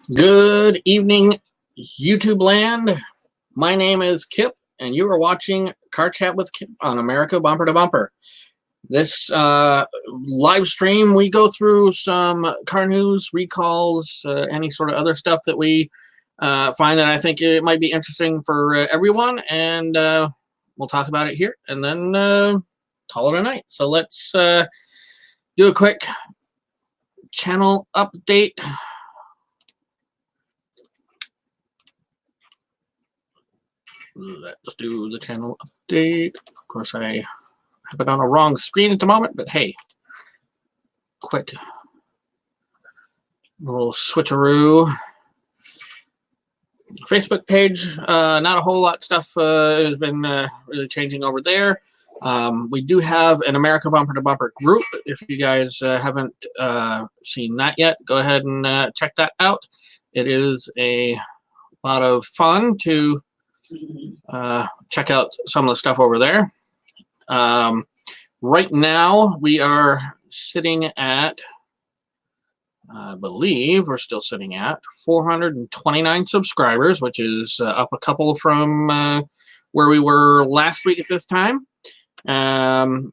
Good evening, YouTube land. My name is Kip, and you are watching Car Chat with Kip on America Bumper to Bumper. This live stream, we go through some car news, recalls, any sort of other stuff that we find that I think it might be interesting for everyone, and we'll talk about it here, and then call it a night. So let's do a quick channel update. Let's do the channel update. Of course, I have it on a wrong screen at the moment, but hey, quick little switcheroo. Facebook page, not a whole lot of stuff has been really changing over there. We do have an America Bumper to Bumper group. If you guys haven't seen that yet, go ahead and check that out. It is a lot of fun to check out some of the stuff over there. Right now, we are sitting at, I believe we're still sitting at 429 subscribers, which is up a couple from where we were last week at this time. The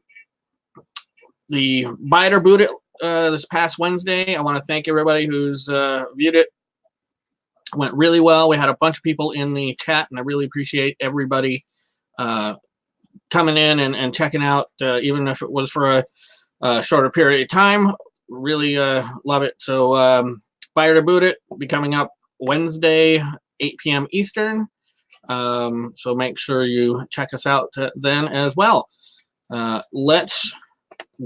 Buy It or Boot It this past Wednesday, I want to thank everybody who's viewed it. Went really well. We had a bunch of people in the chat, and I really appreciate everybody coming in and checking out, even if it was for a shorter period of time. Really love it. So Buy It or Boot It will be coming up Wednesday, 8 p.m. Eastern. So make sure you check us out then as well. Let's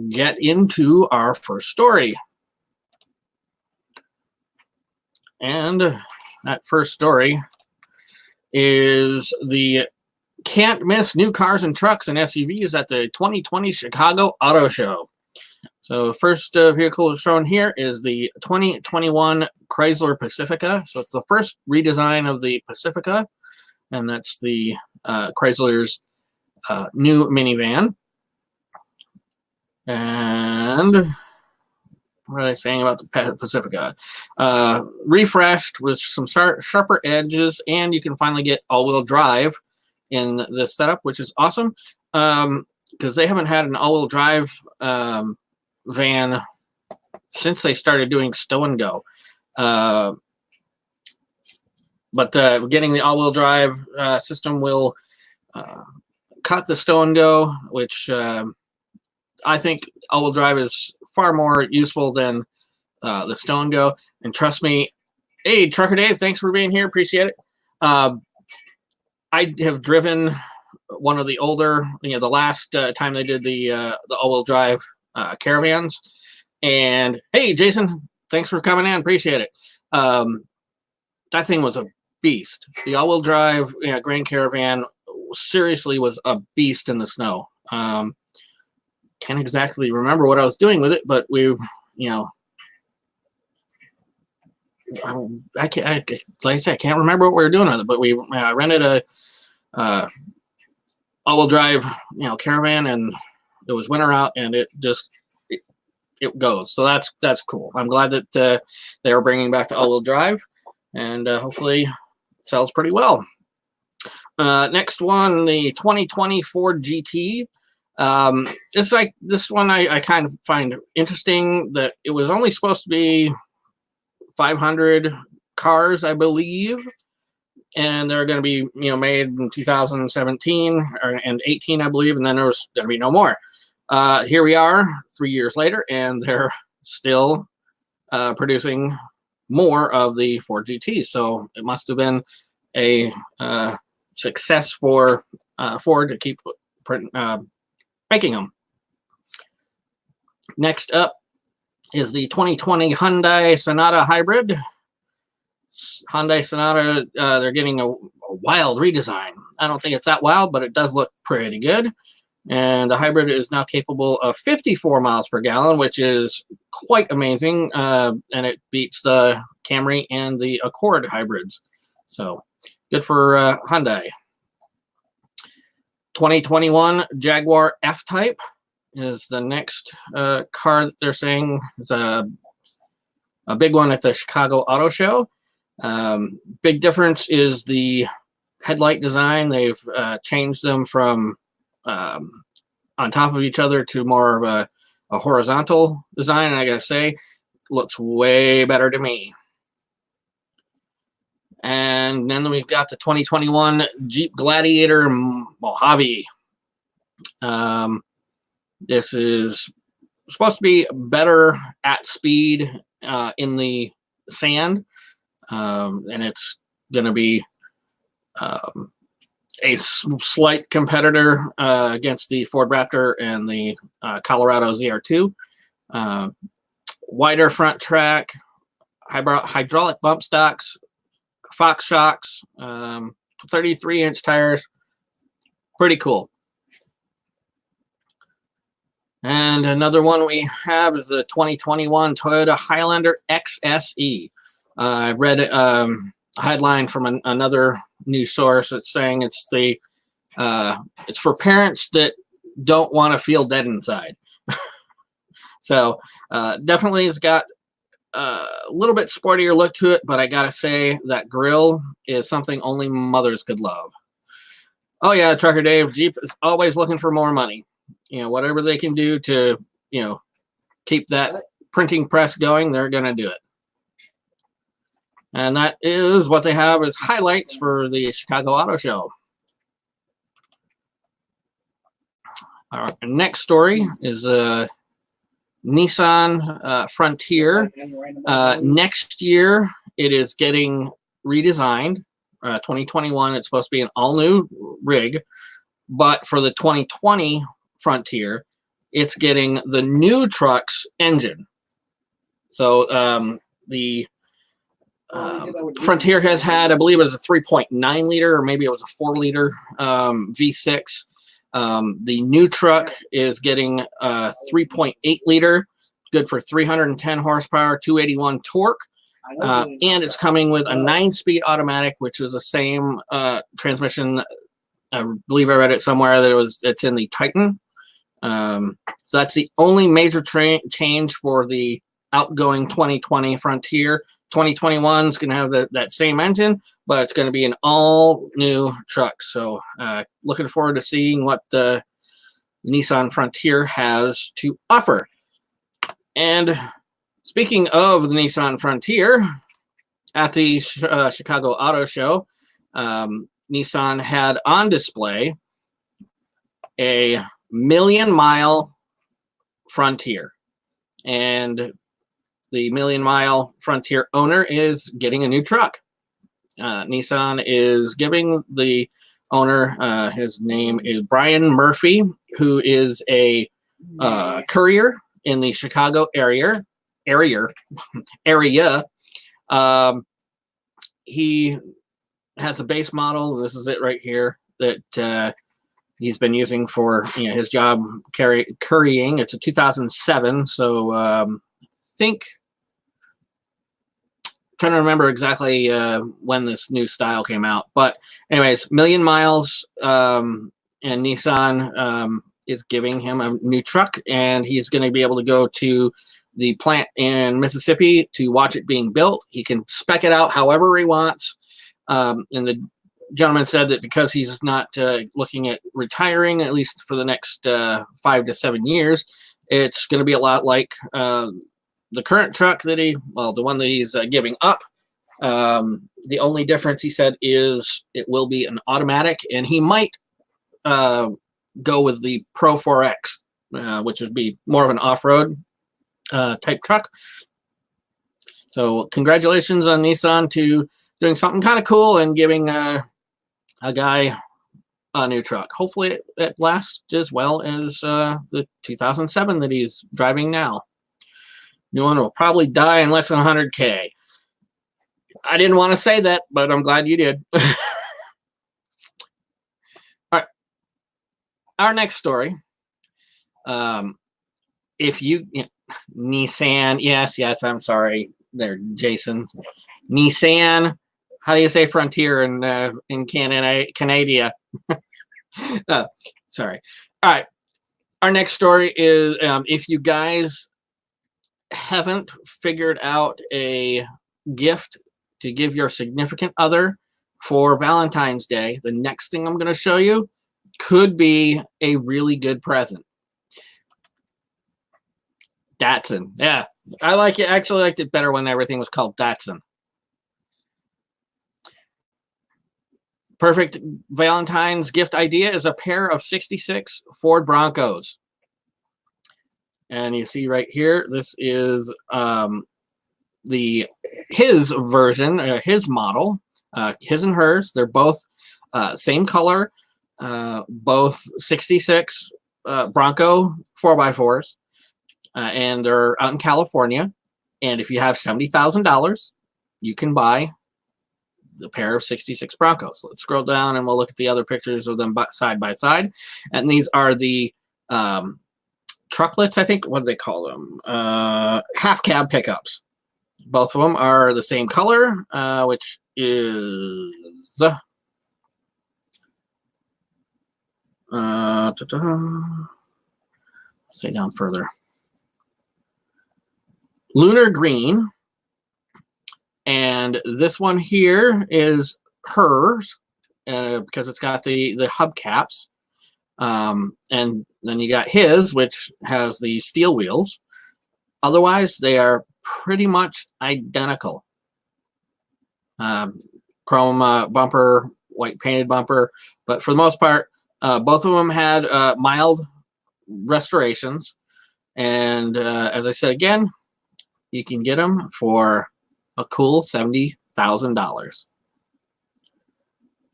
get into our first story. And that first story is the can't miss new cars and trucks and SUVs at the 2020 Chicago Auto Show. So first vehicle shown here is the 2021 Chrysler Pacifica. So it's the first redesign of the Pacifica, and that's the Chrysler's new minivan. And what are they saying about the Pacifica? Refreshed with some sharper edges, and you can finally get all-wheel drive in this setup, which is awesome, because they haven't had an all-wheel drive van since they started doing stow and go. But getting the all-wheel drive system will cut the stow and go, which I think all-wheel drive is far more useful than the stow and go. And trust me, hey, Trucker Dave, thanks for being here. Appreciate it. I have driven one of the older, the last time they did the all-wheel drive caravans. And hey, Jason, thanks for coming in. Appreciate it. That thing was a beast. The all-wheel drive Grand Caravan seriously was a beast in the snow. Can't exactly remember what I was doing with it, but we, I can't, like I said, I can't remember what we were doing with it, but we rented a all-wheel drive, caravan, and it was winter out, and it just, it goes. So that's cool. I'm glad that they are bringing back the all-wheel drive, and hopefully it sells pretty well. Next one, the 2020 Ford GT. It's like this one I kind of find interesting that it was only supposed to be 500 cars, I believe, and they're going to be made in 2017 and 18, I believe, and then there was going to be no more. Here we are 3 years later, and they're still producing more of the Ford GT. So it must have been a success for Ford to keep making them. Next up is the 2020 Hyundai Sonata Hybrid. Hyundai Sonata, they're getting a wild redesign. I don't think it's that wild, but it does look pretty good. And the hybrid is now capable of 54 miles per gallon, which is quite amazing. And it beats the Camry and the Accord hybrids. So good for Hyundai. 2021 Jaguar F-Type is the next car that they're saying is a big one at the Chicago Auto Show. Big difference is the headlight design. They've changed them from on top of each other to more of a horizontal design, and I gotta say, looks way better to me. And then we've got the 2021 Jeep Gladiator Mojave. This is supposed to be better at speed in the sand, and it's going to be a slight competitor against the Ford Raptor and the Colorado ZR2. Wider front track, hydraulic bump stocks, Fox shocks, 33-inch tires. Pretty cool. And another one we have is the 2021 Toyota Highlander XSE. I read a headline from another news source that's saying it's for parents that don't want to feel dead inside. So definitely it's got a little bit sportier look to it, but I gotta say that grill is something only mothers could love. Oh yeah, Trucker Dave, Jeep is always looking for more money. You know, whatever they can do to, you know, keep that printing press going, they're gonna do it. And that is what they have as highlights for the Chicago Auto Show. Our next story is Nissan Frontier. Next year, it is getting redesigned. 2021, it's supposed to be an all-new rig. But for the 2020 Frontier, it's getting the new truck's engine. So the Frontier has had, I believe it was a 3.9 liter, or maybe it was a 4 liter V6. The new truck is getting a 3.8 liter, good for 310 horsepower, 281 torque. And it's coming with a 9-speed automatic, which is the same transmission. I believe I read it somewhere that it's in the Titan. So that's the only major change for the outgoing 2020 Frontier. 2021 is going to have that same engine, but it's going to be an all-new truck. So looking forward to seeing what the Nissan Frontier has to offer. And speaking of the Nissan Frontier, at the Chicago Auto Show, Nissan had on display a 1 million mile Frontier. And the 1 million mile Frontier owner is getting a new truck. Nissan is giving the owner, his name is Brian Murphy, who is a courier in the Chicago area. He has a base model. This is it right here that he's been using for his job currying. It's a 2007. So I think, trying to remember exactly when this new style came out. But anyways, 1 million miles, and Nissan is giving him a new truck, and he's going to be able to go to the plant in Mississippi to watch it being built. He can spec it out however he wants. And the gentleman said that because he's not looking at retiring, at least for the next 5 to 7 years, it's going to be a lot like the current truck that the one that he's giving up. The only difference, he said, is it will be an automatic, and he might go with the Pro 4X, which would be more of an off-road type truck. So congratulations on Nissan to doing something kind of cool and giving a guy a new truck. Hopefully it lasts as well as the 2007 that he's driving now. New one will probably die in less than 100K. I didn't want to say that, but I'm glad you did. All right. Our next story. Nissan, yes, I'm sorry there, Jason. Nissan, how do you say Frontier in Canada? Sorry. All right. Our next story is if you guys haven't figured out a gift to give your significant other for Valentine's Day, the next thing I'm going to show you could be a really good present. Datsun. Yeah, I like it. Actually liked it better when everything was called Datsun. Perfect Valentine's gift idea is a pair of 66 Ford Broncos. And you see right here, this is his version, his model, his and hers. They're both same color, both 66 Bronco 4x4s, and they're out in California. And if you have $70,000, you can buy the pair of 66 Broncos. Let's scroll down and we'll look at the other pictures of them side by side. And these are the trucklets, I think. What do they call them? Half cab pickups. Both of them are the same color, which is say down further. Lunar green. And this one here is hers because it's got the hubcaps. And then you got his, which has the steel wheels. Otherwise, they are pretty much identical. Chrome bumper, white painted bumper. But for the most part, both of them had mild restorations. And as I said again, you can get them for a cool $70,000.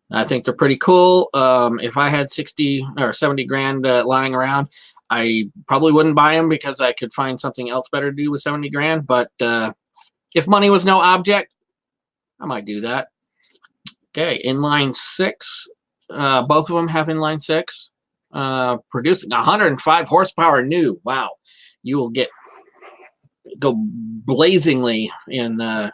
I think they're pretty cool. If I had 60 or 70 grand lying around, I probably wouldn't buy them because I could find something else better to do with 70 grand. But if money was no object, I might do that. Okay, inline six. Both of them have inline six. Producing 105 horsepower new. Wow, you will go blazingly in that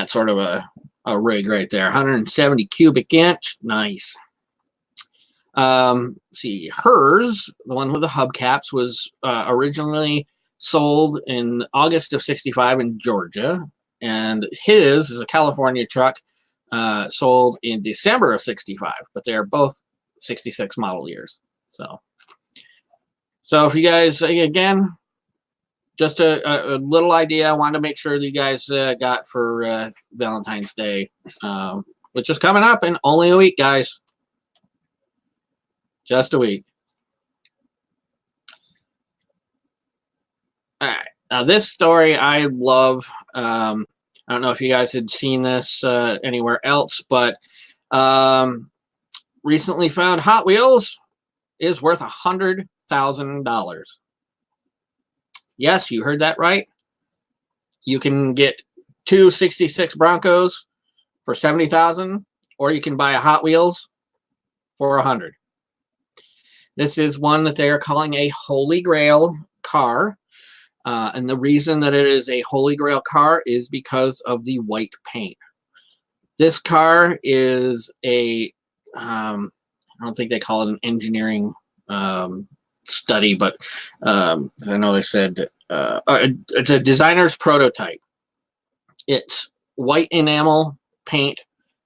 sort of a rig right there. 170 cubic inch. Nice. See, hers, the one with the hubcaps, was originally sold in August of '65 in Georgia, and his is a California truck, sold in December of '65. But they are both '66 model years. So if you guys, again, just a little idea I wanted to make sure that you guys got for Valentine's Day, which is coming up in only a week, guys. Just a week. All right. Now, this story I love. I don't know if you guys had seen this anywhere else, but recently found Hot Wheels is worth $100,000. Yes, you heard that right. You can get two 66 Broncos for $70,000, or you can buy a Hot Wheels for $100,000. This is one that they are calling a Holy Grail car. And the reason that it is a Holy Grail car is because of the white paint. This car is I don't think they call it an engineering study, but I know they said it's a designer's prototype. It's white enamel paint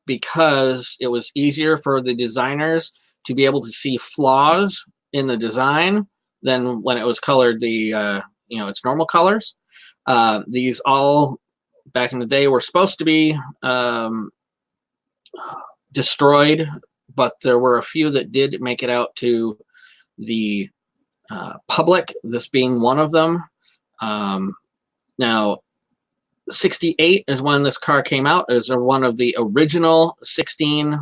because it was easier for the designers to be able to see flaws in the design than when it was colored its normal colors. These all back in the day were supposed to be destroyed, but there were a few that did make it out to the public, this being one of them. Now, 68 is when this car came out. It was one of the original 16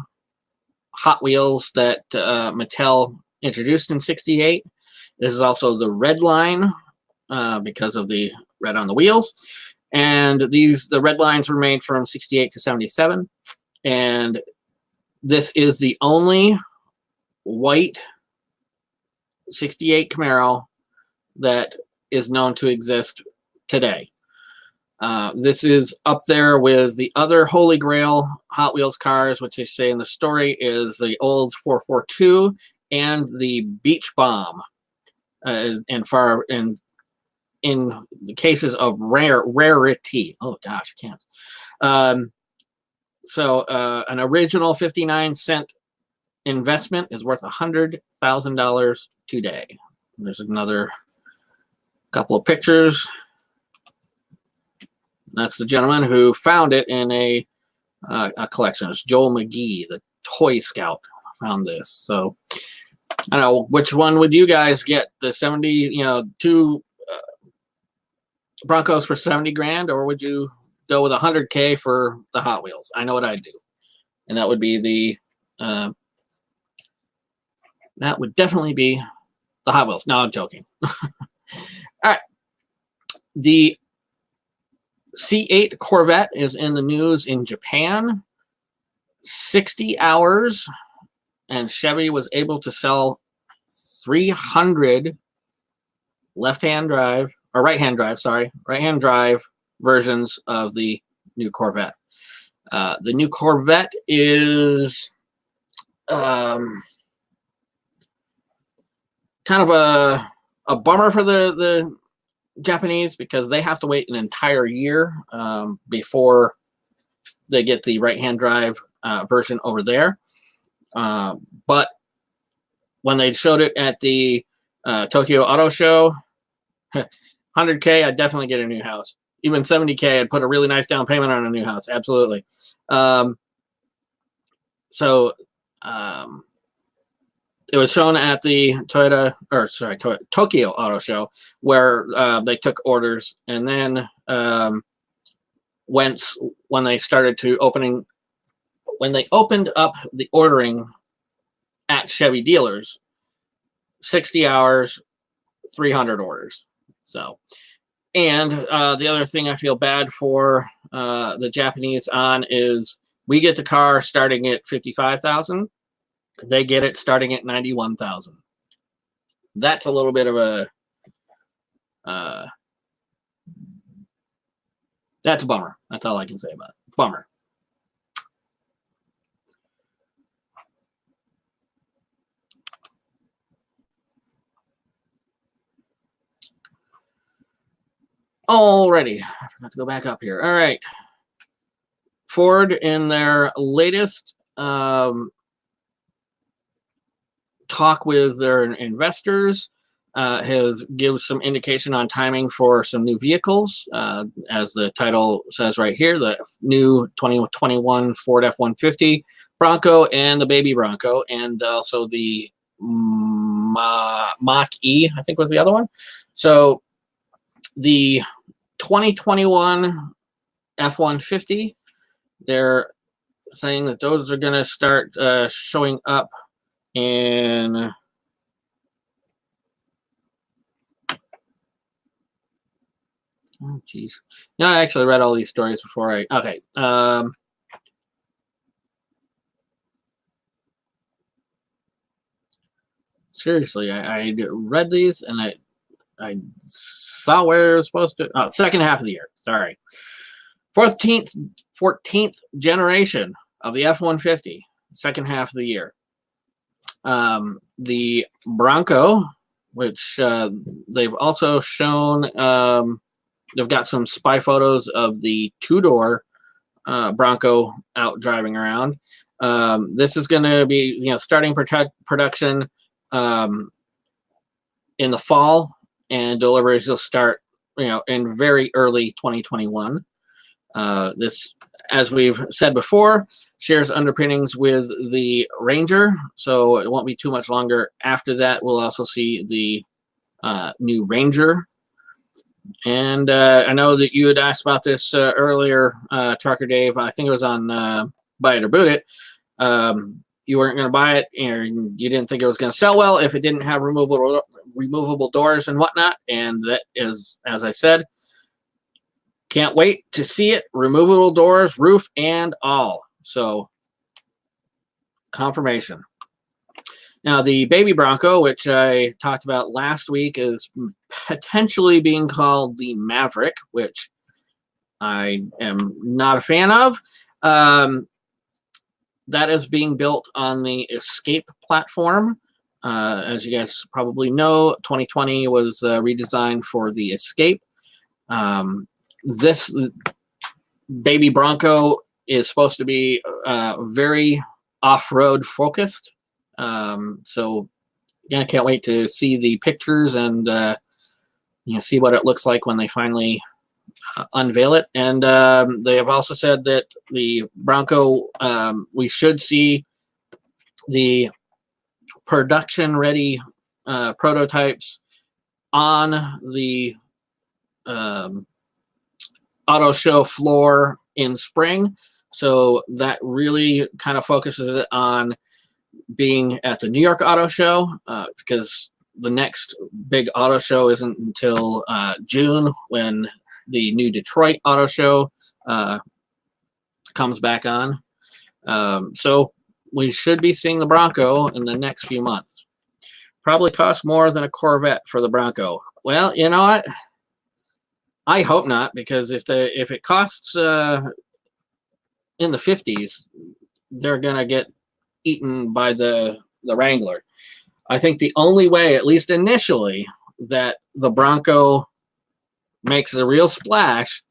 Hot Wheels that Mattel introduced in 68. This is also the red line because of the red on the wheels. And the red lines were made from 68 to 77. And this is the only white 68 Camaro that is known to exist today. This is up there with the other Holy Grail Hot Wheels cars, which they say in the story is the Olds 442 and the Beach Bomb. And in the cases of rarity. Oh gosh, I can't. So an original 59-cent investment is worth $100,000 today. There's another couple of pictures. That's the gentleman who found it in a collection. It's Joel McGee, the Toy Scout, found this. So I don't know, which one would you guys get? The 70, two Broncos for 70 grand, or would you go with 100K for the Hot Wheels? I know what I'd do, and that would be the that would definitely be the Hot Wheels. No, I'm joking. All right, the C8 Corvette is in the news in Japan. 60 hours, and Chevy was able to sell 300 right-hand drive versions of the new Corvette. The new Corvette is kind of a bummer for the Japanese, because they have to wait an entire year before they get the right-hand drive version over there. But when they showed it at the Tokyo Auto Show, 100K, I'd definitely get a new house. Even 70K, I'd put a really nice down payment on a new house. Absolutely. It was shown at the Tokyo Auto Show, where they took orders, and then when they opened up the ordering at Chevy dealers, 60 hours, 300 orders. So, and the other thing I feel bad for the Japanese on is we get the car starting at 55,000. They get it starting at 91,000. That's a little bit of a that's a bummer. That's all I can say about it. Bummer. Alrighty, I forgot to go back up here. All right, Ford, in their latest talk with their investors, have given some indication on timing for some new vehicles. As the title says right here, the new 2021 Ford F-150 Bronco and the baby Bronco, and also the Mach-E, I think was the other one. So the 2021 F-150, they're saying that those are going to start showing up in oh geez. No, I actually read all these stories before okay. Seriously, I read these and I saw where it was supposed to. Oh, second half of the year. Sorry. 14th generation of the F-150, second half of the year. The Bronco, which they've also shown, they've got some spy photos of the two-door Bronco out driving around. This is going to be, starting production in the fall, and deliveries will start, in very early 2021. This, as we've said before, shares underpinnings with the Ranger, so it won't be too much longer after that. We'll also see the new Ranger. And I know that you had asked about this earlier, Trucker Dave. I think it was on Buy It or Boot It. You weren't going to buy it, and you didn't think it was going to sell well if it didn't have removable doors and whatnot. And that is, as I said, can't wait to see it. Removable doors, roof, and all. So, confirmation. Now, the baby Bronco, which I talked about last week, is potentially being called the Maverick, which I am not a fan of. That is being built on the Escape platform. As you guys probably know, 2020 was redesigned for the Escape. This baby Bronco is supposed to be very off-road focused. So yeah, I can't wait to see the pictures and see what it looks like when they finally unveil it. And they have also said that the Bronco, we should see the production ready prototypes on the auto show floor in spring. So that really kind of focuses it on being at the New York Auto Show, because the next big auto show isn't until June, when the new Detroit Auto Show comes back on. So we should be seeing the Bronco in the next few months. Probably costs more than a Corvette for the Bronco. Well, you know what? I hope not, because if it costs in the 50s, they're gonna get eaten by the Wrangler. I think the only way, at least initially, that the Bronco makes a real splash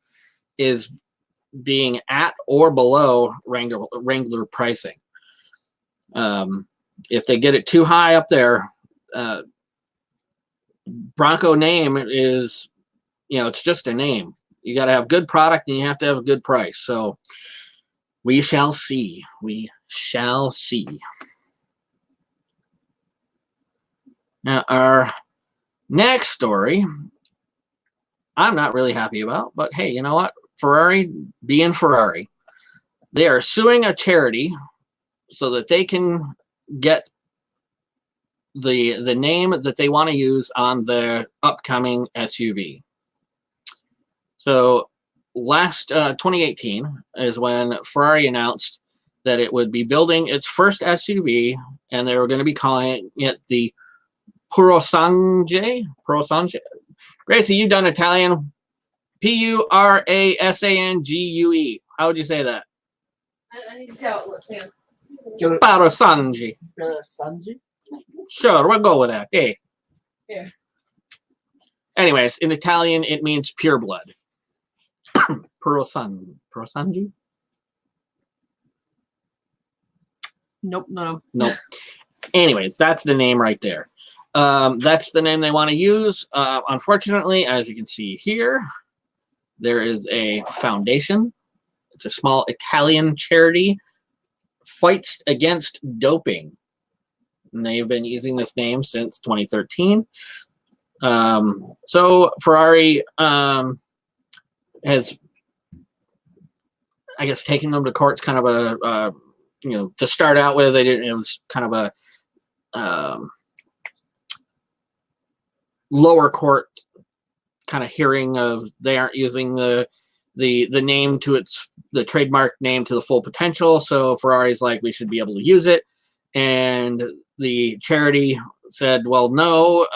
is being at or below Wrangler pricing. If they get it too high up there, Bronco name is, it's just a name. You got to have good product and you have to have a good price. So we shall see. We shall see. Now, our next story, I'm not really happy about, but hey, you know what? Ferrari being Ferrari, they are suing a charity so that they can get the name that they want to use on the upcoming SUV. So last 2018 is when Ferrari announced that it would be building its first SUV, and they were going to be calling it the Purosangue. Gracie, you've done Italian. Purasangue. How would you say that? I need to see how it looks, man. Purosangue. Sure, we'll go with that. Hey. Yeah. Anyways, in Italian, it means pure blood. Purosangue? Nope, no. Nope. Anyways, that's the name right there. That's the name they want to use. Unfortunately, as you can see here, there is a foundation. It's a small Italian charity, Fights Against Doping. And they've been using this name since 2013. So Ferrari has, I guess, taken them to court. It's kind of a, to start out with, it was kind of a lower court kind of hearing of they aren't using the name to the trademark name to the full potential. So Ferrari's like, we should be able to use it. And the charity said, well, no,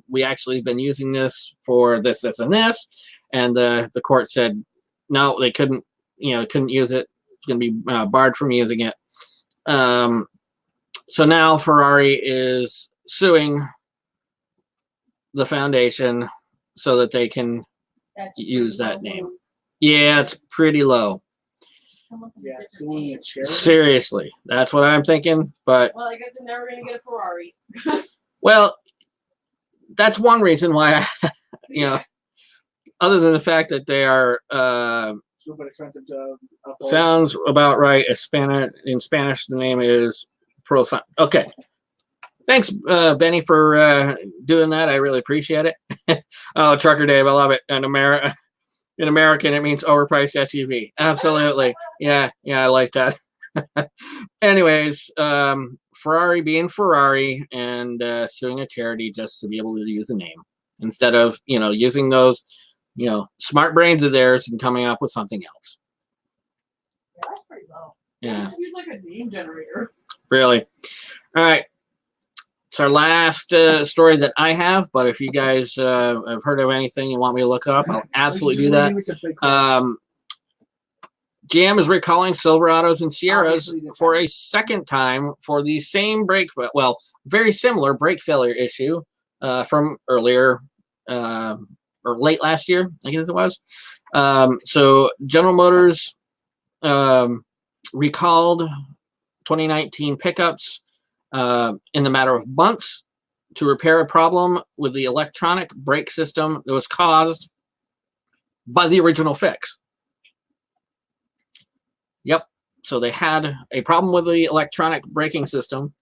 we actually have been using this for this, this, and this. And the court said, no, they couldn't use it. It's going to be barred from using it. So now Ferrari is suing the foundation so that they can use that name. Yeah, it's pretty low. Yeah, seriously, that's what I'm thinking. But well, I guess I'm never gonna get a Ferrari. Well, that's one reason why other than the fact that they are super expensive to upload. Sounds about right. In Spanish, the name is Prosan. Okay. Thanks, Benny, for doing that. I really appreciate it. Oh, Trucker Dave, I love it. In American, it means overpriced SUV. Absolutely. Yeah, I like that. Anyways, Ferrari being Ferrari and suing a charity just to be able to use a name instead of, using those, smart brains of theirs and coming up with something else. Yeah, that's pretty low. Yeah. Use like a name generator. Really. All right. It's our last story that I have, but if you guys have heard of anything you want me to look up, I'll absolutely do that. GM is recalling Silverados and Sierras Obviously, this for time. a second time for the same brake, well, very similar brake failure issue from earlier or late last year, I guess it was. So General Motors recalled 2019 pickups in the matter of months to repair a problem with the electronic brake system that was caused by the original fix. Yep. So they had a problem with the electronic braking system.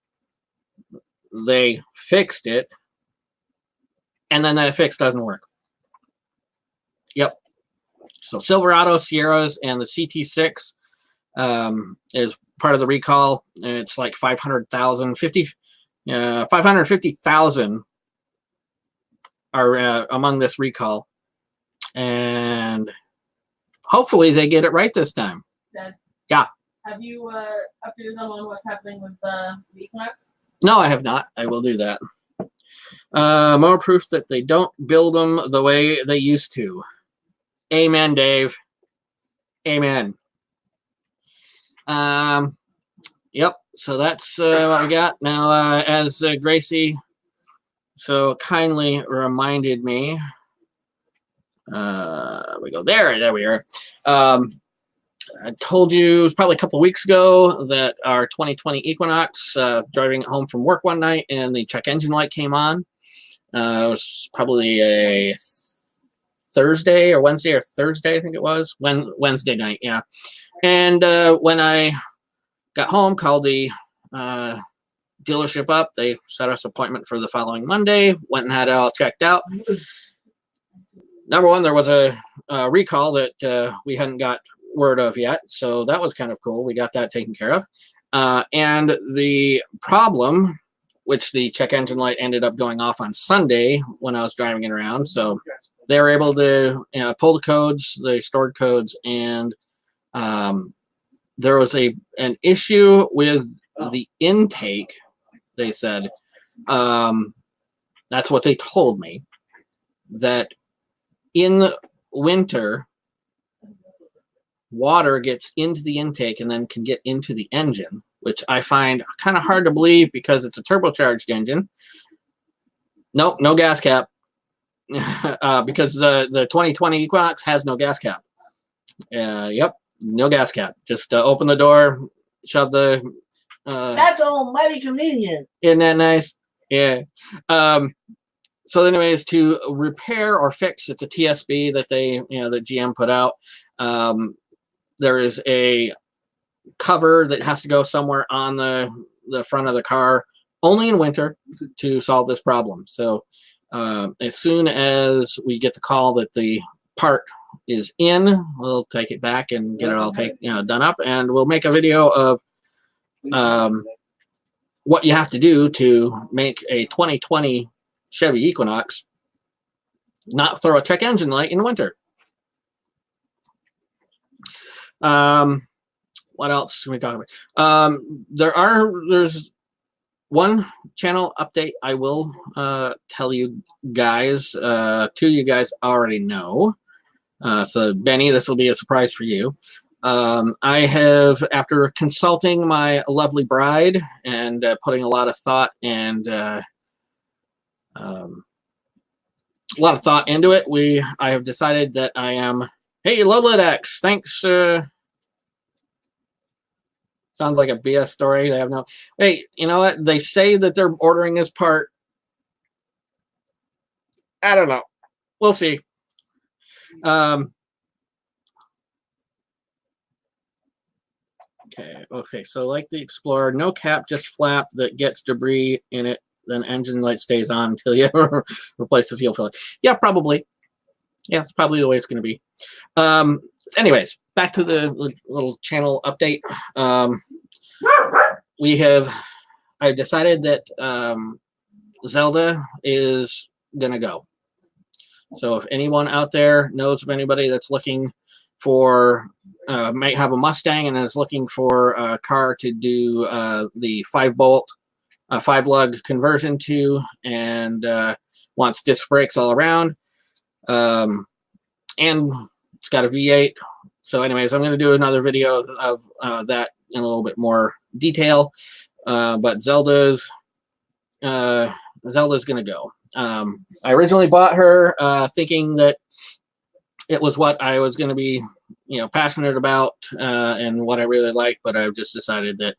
They fixed it. And then that fix doesn't work. Yep. So Silverado, Sierras, and the CT6 is part of the recall. It's like 550,000 are among this recall. And hopefully they get it right this time. Dad, Yeah. have you updated them on what's happening with the Equinox? No, I have not. I will do that. More proof that they don't build them the way they used to. Amen, Dave. Amen. Yep. So that's what we got. Now, as Gracie so kindly reminded me, we go there we are. I told you it was probably a couple weeks ago that our 2020 Equinox, driving it home from work one night and the check engine light came on. It was probably a Thursday or Wednesday or Thursday, I think it was. Wednesday night, yeah. And when I got home, called the dealership up. They set us an appointment for the following Monday. Went and had it all checked out. Number one, there was a recall that we hadn't got word of yet, so that was kind of cool. We got that taken care of. And the problem, which the check engine light ended up going off on Sunday when I was driving it around, so they were able to pull the codes, the stored codes, and there was an issue with the intake. They said that's what they told me, that in winter water gets into the intake and then can get into the engine, which I find kind of hard to believe because it's a turbocharged engine. Nope, no gas cap. Because the 2020 Equinox has no gas cap. Yep, no gas cap. Just open the door, shove the That's almighty convenient. isn't that nice? Yeah. So anyways, to repair or fix, it's a TSB that they, that GM put out. There is a cover that has to go somewhere on the front of the car, only in winter, to solve this problem. So as soon as we get the call that the part is in, we'll take it back and get it all done up, and we'll make a video of what you have to do to make a 2020 Chevy Equinox not throw a check engine light in winter. What else can we talk about? There's one channel update I will tell you guys. Two you guys already know. So Benny, this will be a surprise for you. I have, after consulting my lovely bride and putting a lot of thought and into it, I have decided that I am. Hey, Loladex, thanks. Sounds like a BS story. They have no. Hey, you know what? They say that they're ordering this part. I don't know. We'll see. Okay. So like the Explorer, no cap, just flap that gets debris in it. Then engine light stays on until you replace the fuel filter. Yeah, probably. Yeah, it's probably the way it's going to be. Anyways, back to the little channel update. I've decided that Zelda is going to go. So if anyone out there knows of anybody that's looking for, might have a Mustang and is looking for a car to do the 5-bolt, 5-lug conversion to, and wants disc brakes all around, and it's got a V8, So anyways, I'm going to do another video of that in a little bit more detail. But Zelda's going to go. I originally bought her thinking that it was what I was going to be, passionate about and what I really like, but I've just decided that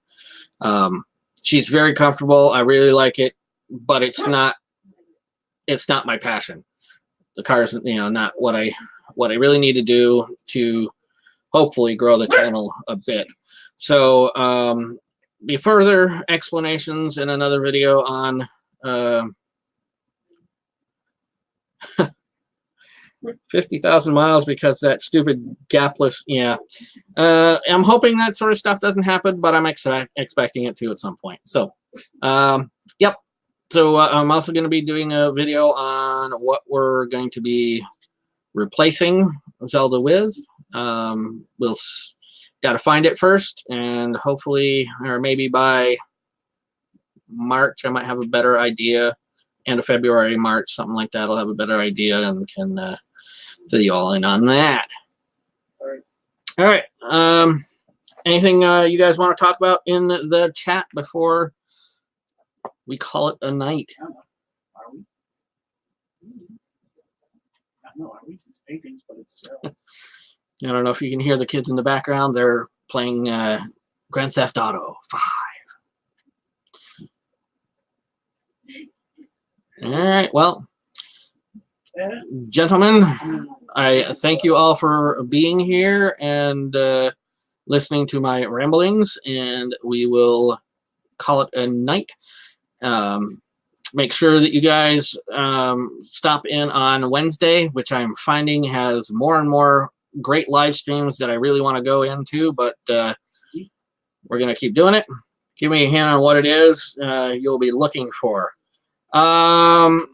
she's very comfortable. I really like it, but it's not my passion. The car's, not what I really need to do to hopefully grow the channel a bit. So be further explanations in another video on 50,000 miles because that stupid gapless. Yeah. I'm hoping that sort of stuff doesn't happen, but I'm expecting it to at some point. So, yep. So I'm also going to be doing a video on what we're going to be replacing Zelda with. We'll got to find it first, and hopefully, or maybe by March, I might have a better idea. End of February, March, something like that. I'll have a better idea and can fill you all in on that. All right. Anything you guys want to talk about in the chat before we call it a night? Are we? I know, are we? It's paintings, but it's. I don't know if you can hear the kids in the background. They're playing Grand Theft Auto 5. All right. Well, gentlemen, I thank you all for being here and listening to my ramblings, and we will call it a night. Make sure that you guys stop in on Wednesday, which I'm finding has more and more great live streams that I really want to go into, but we're going to keep doing it. Give me a hint on what it is you'll be looking for. Tell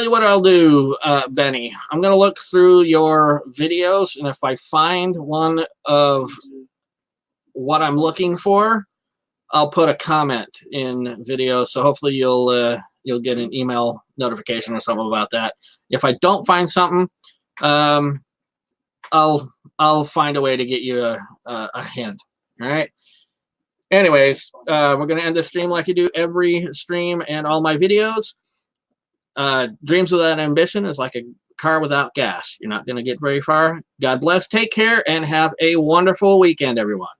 you what I'll do, Benny. I'm going to look through your videos, and if I find one of what I'm looking for, I'll put a comment in video, so hopefully you'll get an email notification or something about that. If I don't find something, I'll find a way to get you a hint. All right. Anyways, we're gonna end the stream like you do every stream and all my videos. Dreams without ambition is like a car without gas. You're not gonna get very far. God bless. Take care and have a wonderful weekend, everyone.